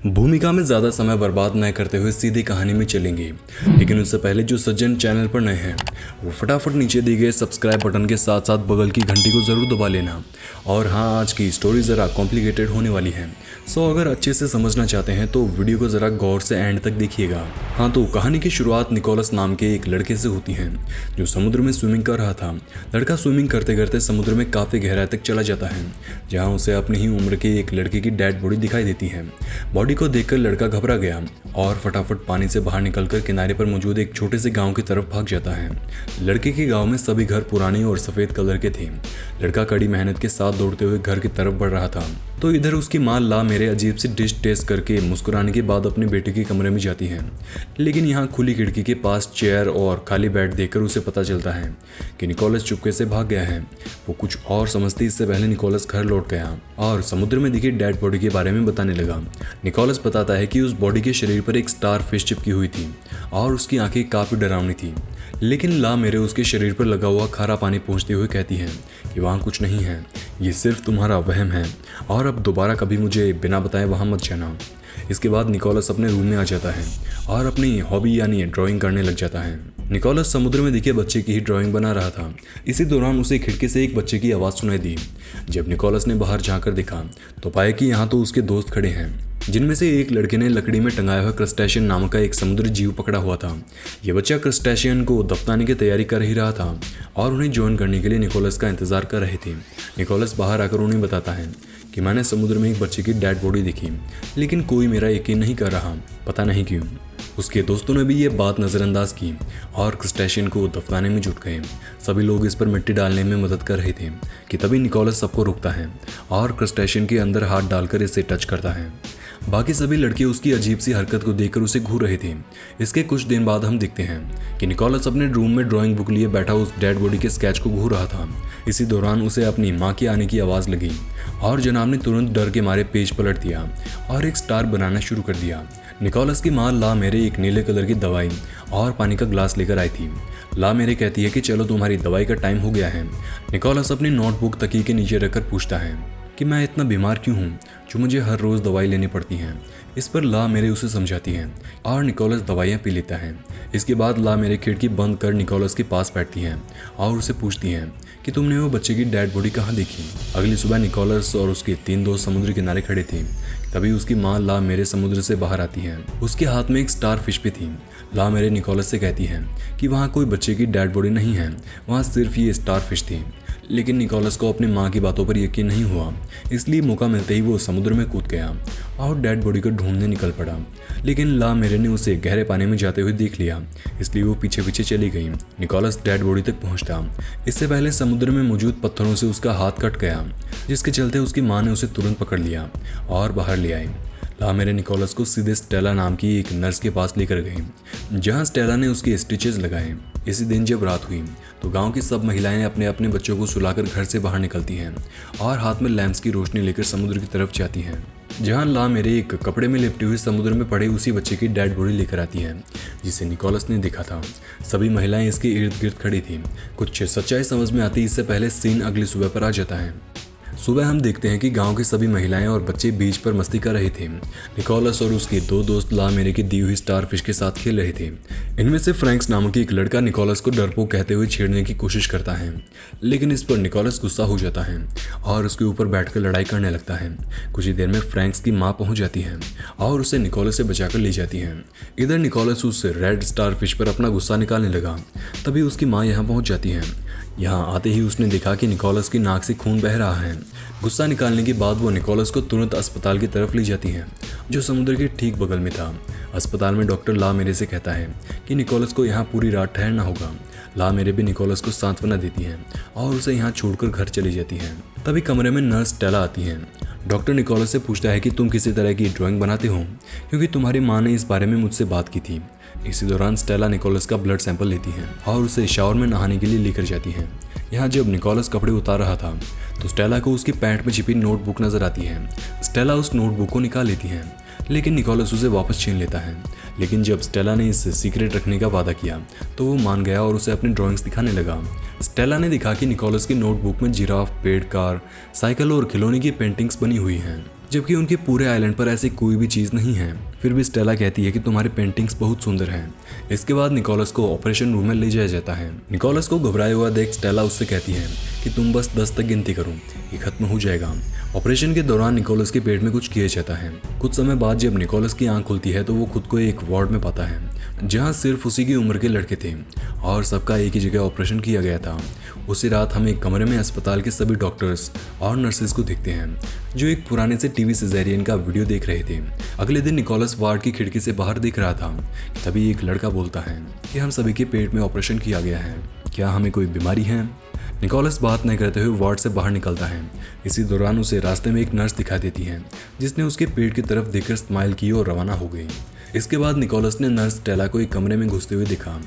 भूमिका में ज़्यादा समय बर्बाद न करते हुए सीधी कहानी में चलेंगे, लेकिन उससे पहले जो सज्जन चैनल पर नए हैं वो फटाफट नीचे दिए गए सब्सक्राइब बटन के साथ साथ बगल की घंटी को ज़रूर दबा लेना। और हाँ, आज की स्टोरी ज़रा कॉम्प्लिकेटेड होने वाली है, सो अगर अच्छे से समझना चाहते हैं तो वीडियो को ज़रा गौर से एंड तक देखिएगा। हाँ, तो कहानी की शुरुआत निकोलस नाम के एक लड़के से होती है जो समुद्र में स्विमिंग कर रहा था। लड़का स्विमिंग करते करते समुद्र में काफ़ी गहराई तक चला जाता है, जहाँ उसे अपनी ही उम्र के एक लड़के की डेड बॉडी दिखाई देती है। बॉडी को देखकर लड़का घबरा गया और फटाफट पानी से बाहर निकलकर किनारे पर मौजूद एक छोटे से गांव की तरफ भाग जाता है। लड़के के गांव में सभी घर पुराने और सफ़ेद कलर के थे। लड़का कड़ी मेहनत के साथ दौड़ते हुए घर की तरफ बढ़ रहा था, तो इधर उसकी माँ ला मेरे अजीब सी डिश टेस्ट करके मुस्कुराने के बाद अपने बेटे के कमरे में जाती है। लेकिन यहाँ खुली खिड़की के पास चेयर और खाली बेड देखकर उसे पता चलता है कि निकोलस चुपके से भाग गया है। वो कुछ और समझती इससे पहले निकोलस घर लौट गया और समुद्र में दिखी डेड बॉडी के बारे में बताने लगा। निकोलस बताता है कि उस बॉडी के शरीर पर एक स्टार फिश चिपकी हुई थी और उसकी आंखें काफ़ी डरावनी थी। लेकिन ला मेरे उसके शरीर पर लगा हुआ खारा पानी पहुँचते हुए कहती है कि वहाँ कुछ नहीं है, ये सिर्फ तुम्हारा वहम है और अब दोबारा कभी मुझे बिना बताए वहाँ मत जाना। इसके बाद निकोलस अपने रूम में आ जाता है और अपनी हॉबी यानी ड्राइंग करने लग जाता है। निकोलस समुद्र में दिखे बच्चे की ही ड्राइंग बना रहा था। इसी दौरान उसे खिड़की से एक बच्चे की आवाज़ सुनाई दी। जब निकोलस ने बाहर झांककर देखा तो पाया कि यहाँ तो उसके दोस्त खड़े हैं, जिनमें से एक लड़के ने लकड़ी में टंगाया हुआ क्रस्टेशियन नाम का एक समुद्री जीव पकड़ा हुआ था। यह बच्चा क्रस्टेशियन को दफनाने की तैयारी कर ही रहा था और उन्हें ज्वाइन करने के लिए निकोलस का इंतजार कर रहे थे। निकोलस बाहर आकर उन्हें बताता है कि मैंने समुद्र में एक बच्चे की डेड बॉडी देखी, लेकिन कोई मेरा यकीन नहीं कर रहा, पता नहीं क्यों। उसके दोस्तों ने भी ये बात नज़रअंदाज की और क्रस्टेशियन को दफनाने में जुट गए। सभी लोग इस पर मिट्टी डालने में मदद कर रहे थे कि तभी निकोलस सबको रोकता है और क्रस्टेशियन के अंदर हाथ डालकर इसे टच करता है। बाकी सभी लड़के उसकी अजीब सी हरकत को देखकर उसे घूर रहे थे। इसके कुछ दिन बाद हम देखते हैं कि निकोलस अपने रूम में ड्राइंग बुक लिए बैठा उस डेड बॉडी के स्केच को घूर रहा था। इसी दौरान उसे अपनी माँ के आने की आवाज़ लगी और जनाब ने तुरंत डर के मारे पेज पलट दिया और एक स्टार बनाना शुरू कर दिया। निकोलस की माँ ला मेरे एक नीले कलर की दवाई और पानी का ग्लास लेकर आई थी। ला मेरे कहती है कि चलो तुम्हारी दवाई का टाइम हो गया है। निकोलस अपनी नोटबुक तकिए के नीचे रखकर पूछता है कि मैं इतना बीमार क्यों हूँ जो मुझे हर रोज़ दवाई लेनी पड़ती है। इस पर ला मेरे उसे समझाती है और निकोलस दवाइयाँ पी लेता है। इसके बाद ला मेरे खिड़की बंद कर निकोलस के पास बैठती है और उसे पूछती है कि तुमने वो बच्चे की डेड बॉडी कहाँ देखी। अगली सुबह निकोलस और उसके 3 दोस्त समुद्र किनारे खड़े थे। तभी उसकी माँ ला मेरे समुद्र से बाहर आती है। उसके हाथ में एक स्टार फिश भी थी। ला मेरे निकोलस से कहती है कि वहाँ कोई बच्चे की डेड बॉडी नहीं है, वहाँ सिर्फ ये स्टार फिश थी। लेकिन निकोलस को अपनी माँ की बातों पर यकीन नहीं हुआ, इसलिए मौका मिलते ही वो समुद्र में कूद गया और डेड बॉडी को ढूंढने निकल पड़ा। लेकिन ला मेरे ने उसे गहरे पानी में जाते हुए देख लिया, इसलिए वो पीछे पीछे चली गई। निकोलस डेड बॉडी तक पहुंचता इससे पहले समुद्र में मौजूद पत्थरों से उसका हाथ कट गया, जिसके चलते उसकी माँ ने उसे तुरंत पकड़ लिया और बाहर ले आई। ला मेरे निकोलस को सीधे स्टेला नाम की एक नर्स के पास लेकर गई, जहां स्टेला ने उसके स्टिचेस लगाए। इसी दिन जब रात हुई तो गांव की सब महिलाएं अपने अपने बच्चों को सुलाकर घर से बाहर निकलती हैं और हाथ में लैंप्स की रोशनी लेकर समुद्र की तरफ जाती हैं, जहां ला मेरे एक कपड़े में लिपटी हुई समुद्र में पड़े उसी बच्चे की डेड बॉडी लेकर आती है जिसे निकोलस ने देखा था। सभी महिलाएं इसके इर्द गिर्द खड़ी थी। कुछ सच्चाई समझ में आती इससे पहले सीन अगली सुबह पर आ जाता है। सुबह हम देखते हैं कि गांव की सभी महिलाएं और बच्चे बीच पर मस्ती कर रहे थे। निकोलस और उसके 2 दोस्त ला मेरे की दी हुई स्टार फिश के साथ खेल रहे थे। इनमें से फ्रैंक्स नामक एक लड़का निकोलस को डरपोक कहते हुए छेड़ने की कोशिश करता है, लेकिन इस पर निकोलस गुस्सा हो जाता है और उसके ऊपर बैठकर लड़ाई करने लगता है। कुछ ही देर में फ्रैंक्स की माँ पहुंच जाती है और उसे निकोलस से बचाकर ले जाती है। इधर निकोलस उस रेड स्टार फिश पर अपना गुस्सा निकालने लगा, तभी उसकी माँ यहाँ पहुँच जाती है। यहाँ आते ही उसने देखा कि निकोलस की नाक से खून बह रहा है। गुस्सा निकालने के बाद वो निकोलस को तुरंत अस्पताल की तरफ ले जाती है, जो समुद्र के ठीक बगल में था। अस्पताल में डॉक्टर ला मेरे से कहता है कि निकोलस को यहाँ पूरी रात ठहरना होगा। ला मेरे भी निकोलस को सांत्वना देती है और उसे यहाँ छोड़कर घर चली जाती है। तभी कमरे में नर्स स्टेला आती है। डॉक्टर निकोलस से पूछता है कि तुम किसी तरह की ड्राइंग बनाते हो, क्योंकि तुम्हारी माँ ने इस बारे में मुझसे बात की थी। इसी दौरान स्टेला निकोलस का ब्लड सैंपल लेती है और उसे शावर में नहाने के लिए लेकर जाती है। यहाँ जब निकोलस कपड़े उतार रहा था तो स्टेला को उसकी पैंट में छिपी नोटबुक नजर आती है। स्टेला उस नोटबुक को निकाल लेती है, लेकिन निकोलस उसे वापस छीन लेता है। लेकिन जब स्टेला ने इस सीक्रेट रखने का वादा किया तो वो मान गया और उसे अपनी ड्राइंग्स दिखाने लगा। स्टेला ने देखा कि निकोलस की नोटबुक में जिराफ, पेड़, कार, साइकिल और खिलौने की पेंटिंग्स बनी हुई हैं। जबकि उनके पूरे आइलैंड पर ऐसी कोई भी चीज़ नहीं है। फिर भी स्टेला कहती है कि तुम्हारी पेंटिंग्स बहुत सुंदर हैं। इसके बाद निकोलस को ऑपरेशन रूम में ले जाया जाता है। निकोलस को घबराया हुआ देख स्टेला उससे कहती है कि तुम बस 10 तक गिनती करो, ये खत्म हो जाएगा। ऑपरेशन के दौरान निकोलस के पेट में कुछ किया जाता है। कुछ समय बाद जब निकोलस की आंख खुलती है तो वो खुद को एक वार्ड में पाता है जहाँ सिर्फ उसी की उम्र के लड़के थे और सबका एक ही जगह ऑपरेशन किया गया था। उसी रात हम एक कमरे में अस्पताल के सभी डॉक्टर्स और नर्सेज को देखते हैं जो एक पुराने से टीवी सिजेरियन का वीडियो देख रहे थे। अगले दिन निकोलस वार्ड की खिड़की से बाहर देख रहा था। तभी एक लड़का बोलता है कि हम सभी के पेट में ऑपरेशन किया गया है, क्या हमें कोई बीमारी है? निकोलस बात नहीं करते हुए वार्ड से बाहर निकलता है। इसी दौरान उसे रास्ते में एक नर्स दिखाई देती है जिसने उसके पेट की तरफ देखकर स्माइल की और रवाना हो गई। इसके बाद निकोलस ने नर्स स्टेला को एक कमरे में घुसते हुए देखा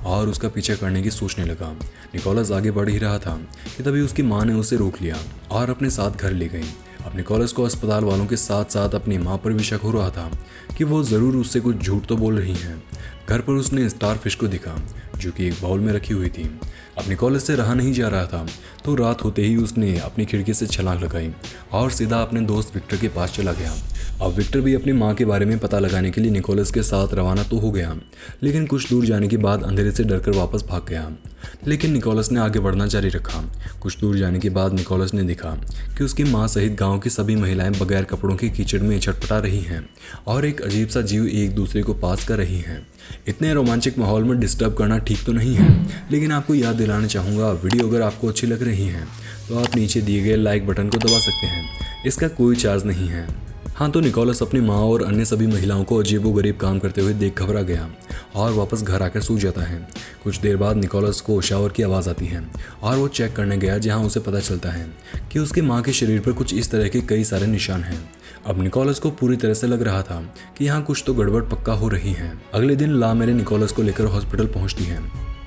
और उसका पीछा करने की सोचने लगा। निकोलस आगे बढ़ ही रहा था कि तभी उसकी माँ ने उसे रोक लिया और अपने साथ घर ले गई। अब निकोलस को अस्पताल वालों के साथ साथ अपनी माँ पर भी शक हो रहा था कि वो ज़रूर उससे कुछ झूठ तो बोल रही हैं। घर पर उसने स्टारफिश को देखा जो कि एक बाउल में रखी हुई थी। अब निकोलस से रहा नहीं जा रहा था तो रात होते ही उसने अपनी खिड़की से छलांग लगाई और सीधा अपने दोस्त विक्टर के पास चला गया। अब विक्टर भी अपनी माँ के बारे में पता लगाने के लिए निकोलस के साथ रवाना तो हो गया, लेकिन कुछ दूर जाने के बाद अंधेरे से डरकर वापस भाग गया। लेकिन निकोलस ने आगे बढ़ना जारी रखा। कुछ दूर जाने के बाद निकोलस ने देखा कि उसकी माँ सहित गांव की सभी महिलाएं बगैर कपड़ों के कीचड़ में छटपटा रही हैं और एक अजीब सा जीव एक दूसरे को पास कर रही हैं। इतने रोमांचक माहौल में डिस्टर्ब करना ठीक तो नहीं है, लेकिन आपको याद दिलाना चाहूँगा वीडियो अगर आपको अच्छी लग रही है तो आप नीचे दिए गए लाइक बटन को दबा सकते हैं, इसका कोई चार्ज नहीं है। हाँ, तो निकोलस अपनी माँ और अन्य सभी महिलाओं को अजीबोगरीब काम करते हुए देख घबरा गया और वापस घर आकर सो जाता है। कुछ देर बाद निकोलस को शावर की आवाज़ आती है और वो चेक करने गया जहाँ उसे पता चलता है कि उसकी माँ के शरीर पर कुछ इस तरह के कई सारे निशान हैं। अब निकोलस को पूरी तरह से लग रहा था कि यहाँ कुछ तो गड़बड़ पक्का हो रही है। अगले दिन ला मेरे निकोलस को लेकर हॉस्पिटल पहुँचती है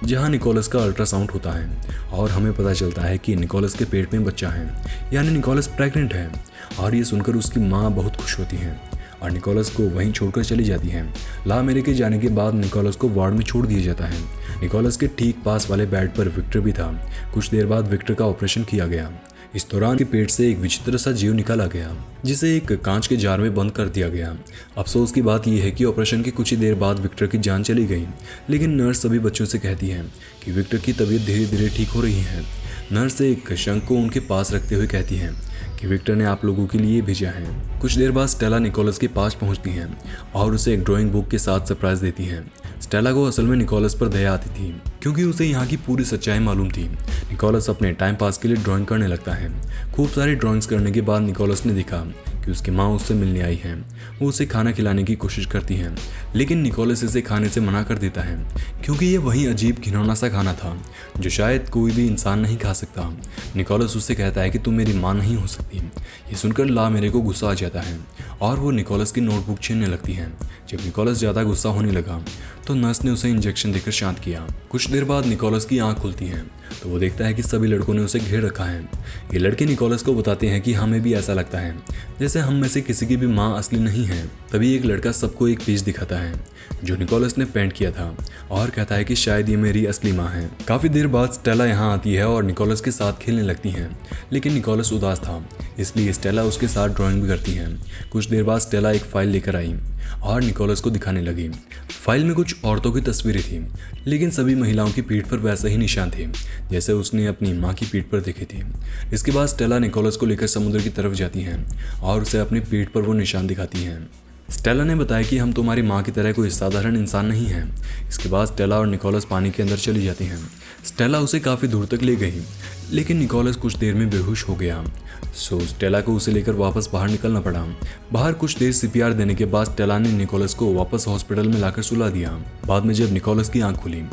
जहाँ निकोलस का अल्ट्रासाउंड होता है और हमें पता चलता है कि निकोलस के पेट में बच्चा है, यानी निकोलस प्रेग्नेंट है। और ये सुनकर उसकी माँ बहुत खुश होती है और निकोलस को वहीं छोड़कर चली जाती है। ला मेरे के जाने के बाद निकोलस को वार्ड में छोड़ दिया जाता है। निकोलस के ठीक पास वाले बेड पर विक्टर भी था। कुछ देर बाद विक्टर का ऑपरेशन किया गया। इस दौरान के पेट से एक विचित्र सा जीव निकाला गया जिसे एक कांच के जार में बंद कर दिया गया। अफसोस की बात यह है कि ऑपरेशन के कुछ ही देर बाद विक्टर की जान चली गई, लेकिन नर्स सभी बच्चों से कहती है कि विक्टर की तबीयत धीरे धीरे ठीक हो रही है। नर्स एक शंख को उनके पास रखते हुए कहती है कि विक्टर ने आप लोगों के लिए भेजा है। कुछ देर बाद स्टेला निकोलस के पास पहुंचती है और उसे एक ड्राइंग बुक के साथ सरप्राइज देती है। स्टेला को असल में निकोलस पर दया आती थी क्योंकि उसे यहाँ की पूरी सच्चाई मालूम थी। निकोलस अपने टाइम पास के लिए ड्राइंग करने लगता है। खूब सारी ड्राइंग्स करने के बाद निकोलस ने देखा कि उसकी माँ उससे मिलने आई है। वो उसे खाना खिलाने की कोशिश करती है, लेकिन निकोलस इसे खाने से मना कर देता है क्योंकि ये वही अजीब घिनौना सा खाना था जो शायद कोई भी इंसान नहीं खा सकता। निकोलस उससे कहता है कि तुम मेरी माँ नहीं हो सकती। ये सुनकर ला मेरे को गुस्सा आ जाता है और वो निकोलस की नोटबुक छीनने लगती है। जब निकोलस ज़्यादा गुस्सा होने लगा तो नर्स ने उसे इंजेक्शन देकर शांत किया। कुछ देर बाद निकोलस की आंख खुलती है तो वो देखता है कि सभी लड़कों ने उसे घेर रखा है। ये लड़के निकोलस को बताते हैं कि हमें भी ऐसा लगता है जैसे हम में से किसी की भी माँ असली नहीं है। तभी एक लड़का सबको एक पेज दिखाता है जो निकोलस ने पेंट किया था और कहता है कि शायद ये मेरी असली माँ है। काफ़ी देर बाद स्टेला यहाँ आती है और निकोलस के साथ खेलने लगती है, लेकिन निकोलस उदास था इसलिए स्टेला उसके साथ ड्राइंग भी करती है। कुछ देर बाद स्टेला एक फाइल लेकर आई और निकोलस को दिखाने लगी। फाइल में कुछ औरतों की तस्वीरें थी, लेकिन सभी महिलाओं की पीठ पर वैसे ही निशान थे जैसे उसने अपनी माँ की पीठ पर देखे थे। इसके बाद स्टेला निकोलस को लेकर समुद्र की तरफ जाती हैं और उसे अपनी पीठ पर वो निशान दिखाती हैं। स्टेला ने बताया कि हम तुम्हारी माँ की तरह कोई साधारण इंसान नहीं हैं। इसके बाद स्टेला और निकोलस पानी के अंदर चली जाती हैं। स्टेला उसे काफ़ी दूर तक ले गई, लेकिन निकोलस कुछ देर में बेहोश हो गया। स्टेला को उसे लेकर वापस बाहर निकलना पड़ा। बाहर कुछ देर सीपीआर देने के बाद स्टेला ने निकोलस को वापस हॉस्पिटल में लाकर सुला दिया। बाद में जब निकोलस की आंख खुली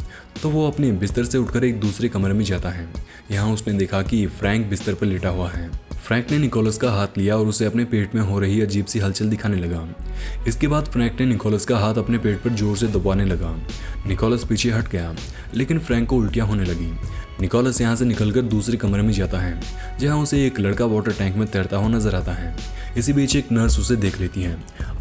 तो वो अपने बिस्तर से उठकर एक दूसरे कमरे में जाता है। यहाँ उसने देखा कि फ्रैंक बिस्तर पर लेटा हुआ है। फ्रैंक ने निकोलस का हाथ लिया और उसे अपने पेट में हो रही अजीब सी हलचल दिखाने लगा। इसके बाद फ्रैंक ने निकोलस का हाथ अपने पेट पर जोर से दबाने लगा। निकोलस पीछे हट गया, लेकिन फ्रैंक को उल्टियाँ होने लगी। निकोलस यहाँ से निकलकर दूसरे कमरे में जाता है जहाँ उसे एक लड़का वाटर टैंक में तैरता हुआ नजर आता है। इसी बीच एक नर्स उसे देख लेती है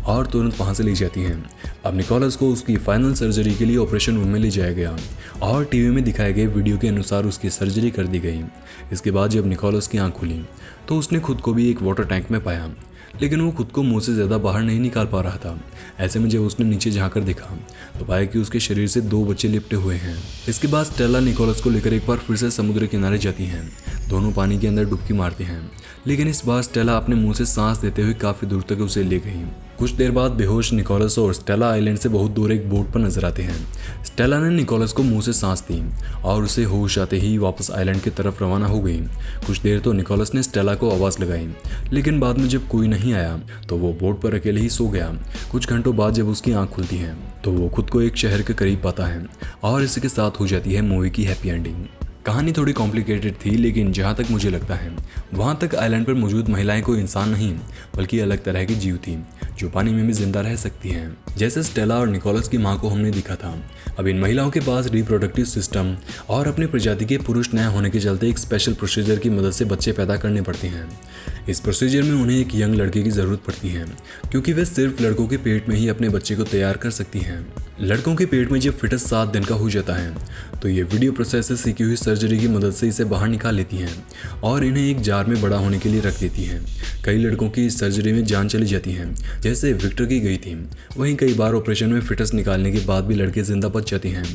और तुरंत वहाँ से ले जाती है। अब निकोलस को उसकी फाइनल सर्जरी के लिए ऑपरेशन रूम में ले जाया गया और टीवी में दिखाए गए वीडियो के अनुसार उसकी सर्जरी कर दी गई। इसके बाद जब निकोलस की आंख खुली तो उसने खुद को भी एक वाटर टैंक में पाया। लेकिन वो खुद को मुंह से ज़्यादा बाहर नहीं निकाल पा रहा था। ऐसे में जब उसने नीचे झांकर देखा तो पाया कि उसके शरीर से 2 बच्चे लिपटे हुए हैं। इसके बाद स्टेला निकोलस को लेकर एक बार फिर से समुद्र किनारे जाती हैं। दोनों पानी के अंदर डुबकी मारते हैं, लेकिन इस बार स्टेला अपने मुंह से सांस देते हुए काफ़ी दूर तक उसे ले गई। कुछ देर बाद बेहोश निकोलस और स्टेला आइलैंड से बहुत दूर एक बोट पर नजर आते हैं। स्टेला ने निकोलस को मुंह से सांस दी और उसे होश आते ही वापस आइलैंड की तरफ रवाना हो गई। कुछ देर तो निकोलस ने स्टेला को आवाज़ लगाई, लेकिन बाद में जब कोई नहीं आया तो वो बोट पर अकेले ही सो गया। कुछ घंटों बाद जब उसकी आंख खुलती है तो वो खुद को एक शहर के करीब पाता है और इसी के साथ हो जाती है मूवी की हैप्पी एंडिंग। कहानी थोड़ी कॉम्प्लिकेटेड थी, लेकिन जहाँ तक मुझे लगता है वहाँ तक आइलैंड पर मौजूद महिलाएं कोई इंसान नहीं बल्कि अलग तरह की जीव थी जो पानी में भी जिंदा रह सकती हैं। जैसे स्टेला और निकोलस की माँ को हमने देखा था, अब इन महिलाओं के पास रिप्रोडक्टिव सिस्टम और अपनी प्रजाति के पुरुष न होने के चलते एक स्पेशल प्रोसीजर की मदद से बच्चे पैदा करने पड़ते हैं। इस प्रोसीजर में उन्हें एक यंग लड़के की ज़रूरत पड़ती है, क्योंकि वे सिर्फ लड़कों के पेट में ही अपने बच्चे को तैयार कर सकती हैं। लड़कों के पेट में जब फिटस 7 दिन का हो जाता है तो ये वीडियो प्रोसेस से सीखी हुई सर्जरी की मदद से इसे बाहर निकाल लेती हैं और इन्हें एक जार में बड़ा होने के लिए रख देती हैं। कई लड़कों की इस सर्जरी में जान चली जाती है, जैसे विक्टर की गई थी। वहीं कई बार ऑपरेशन में फिटस निकालने के बाद भी लड़के जिंदा बच जाते हैं।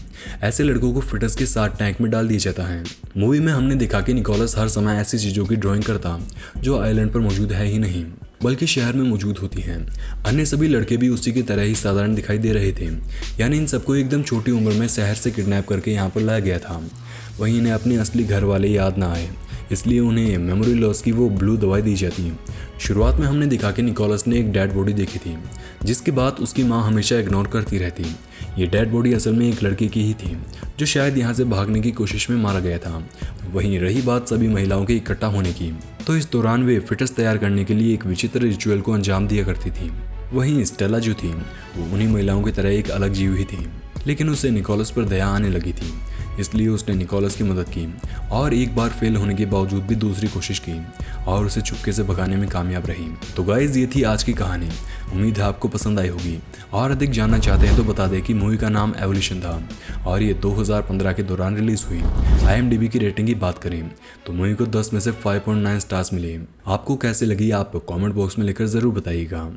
ऐसे लड़कों को फिटस के साथ टैंक में डाल दिया जाता है। मूवी में हमने देखा कि निकोलस हर समय ऐसी चीज़ों की ड्राइंग करता जो आइलैंड पर मौजूद है ही नहीं बल्कि शहर में मौजूद होती हैं। अन्य सभी लड़के भी उसी की तरह ही साधारण दिखाई दे रहे थे, यानी इन सबको एकदम छोटी उम्र में शहर से किडनैप करके यहाँ पर लाया गया था। वहीं इन्हें अपने असली घर वाले याद ना आए, इसलिए उन्हें मेमोरी लॉस की वो ब्लू दवाई दी जाती है। शुरुआत में हमने देखा कि निकोलस ने एक डेड बॉडी देखी थी, जिसके बाद उसकी माँ हमेशा इग्नोर करती रहती। ये डेड बॉडी असल में एक लड़के की ही थी जो शायद यहाँ से भागने की कोशिश में मारा गया था। वहीं रही बात सभी महिलाओं के इकट्ठा होने की, तो इस दौरान वे फिटस तैयार करने के लिए एक विचित्र रिचुअल को अंजाम दिया करती थी। वहीं स्टेला जो थी वो उन्हीं महिलाओं की तरह एक अलग जीव ही थी, लेकिन उसे निकोलस पर दया आने लगी थी, इसलिए उसने निकोलस की मदद की और एक बार फेल होने के बावजूद भी दूसरी कोशिश की और उसे चुपके से भगाने में कामयाब रही। तो गाइस, ये थी आज की कहानी। उम्मीद है आपको पसंद आई होगी, और अधिक जानना चाहते हैं तो बता दें कि मूवी का नाम एवोल्यूशन था और ये 2015 के दौरान रिलीज हुई। IMDb की रेटिंग की बात करें तो मूवी को 10 में से 5.9 स्टार्स मिले। आपको कैसे लगी आप कमेंट बॉक्स में लिखकर ज़रूर बताइएगा।